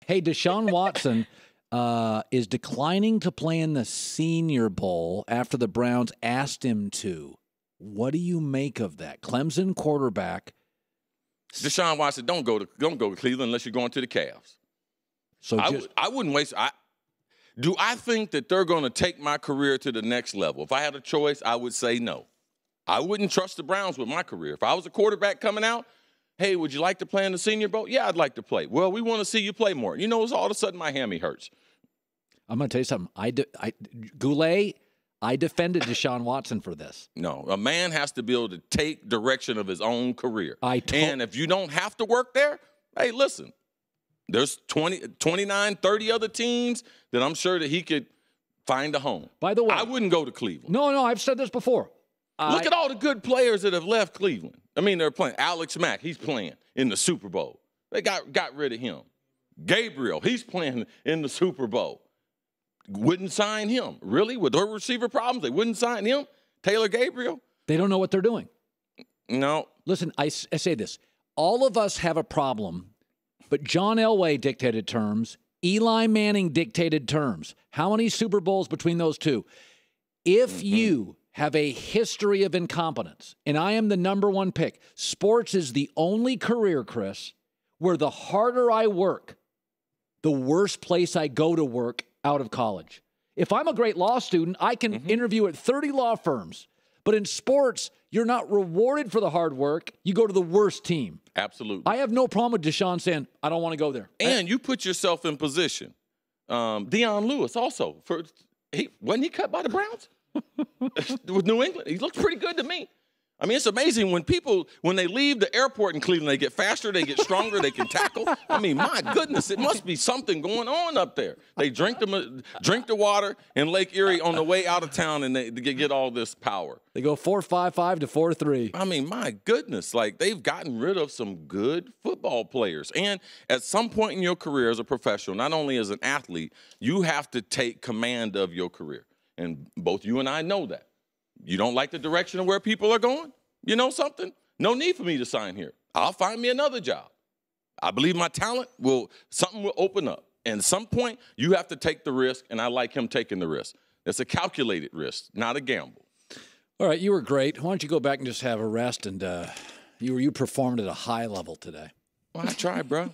Hey, Deshaun Watson is declining to play in the Senior Bowl after the Browns asked him to. What do you make of that? Clemson quarterback. Deshaun Watson, don't go to Cleveland unless you're going to the Cavs. So I wouldn't waste. Do I think that they're going to take my career to the next level? If I had a choice, I would say no. I wouldn't trust the Browns with my career. If I was a quarterback coming out, hey, would you like to play in the Senior Bowl? Yeah, I'd like to play. Well, we want to see you play more. You know, it's all of a sudden my hammy hurts. I'm going to tell you something. Goulet, I defended Deshaun Watson for this. No, a man has to be able to take direction of his own career. And if you don't have to work there, hey, listen, there's 29, 30 other teams that I'm sure that he could find a home. By the way, I wouldn't go to Cleveland. No, I've said this before. Look at all the good players that have left Cleveland. I mean, they're playing. Alex Mack, he's playing in the Super Bowl. They got rid of him. Gabriel, he's playing in the Super Bowl. Wouldn't sign him. Really? With their receiver problems, they wouldn't sign him? Taylor Gabriel? They don't know what they're doing. No. Listen, I say this. All of us have a problem, but John Elway dictated terms. Eli Manning dictated terms. How many Super Bowls between those two? If you have a history of incompetence, and I am the number one pick, sports is the only career, Chris, where the harder I work, the worse place I go to work out of college. If I'm a great law student, I can interview at 30 law firms. But in sports, you're not rewarded for the hard work. You go to the worst team. Absolutely. I have no problem with Deshaun saying, I don't want to go there. And you put yourself in position. Deion Lewis also. Wasn't he cut by the Browns? With New England. He looks pretty good to me. I mean, it's amazing when they leave the airport in Cleveland, they get faster, they get stronger, they can tackle. I mean, my goodness, it must be something going on up there. They drink the water in Lake Erie on the way out of town, and they get all this power. They go 4.55 to 4.3. I mean, my goodness, like they've gotten rid of some good football players. And at some point in your career as a professional, not only as an athlete, you have to take command of your career. And both you and I know that. You don't like the direction of where people are going? You know something? No need for me to sign here. I'll find me another job. I believe my talent something will open up. And at some point, you have to take the risk, and I like him taking the risk. It's a calculated risk, not a gamble. All right, you were great. Why don't you go back and just have a rest? And you performed at a high level today. Well, I tried, bro.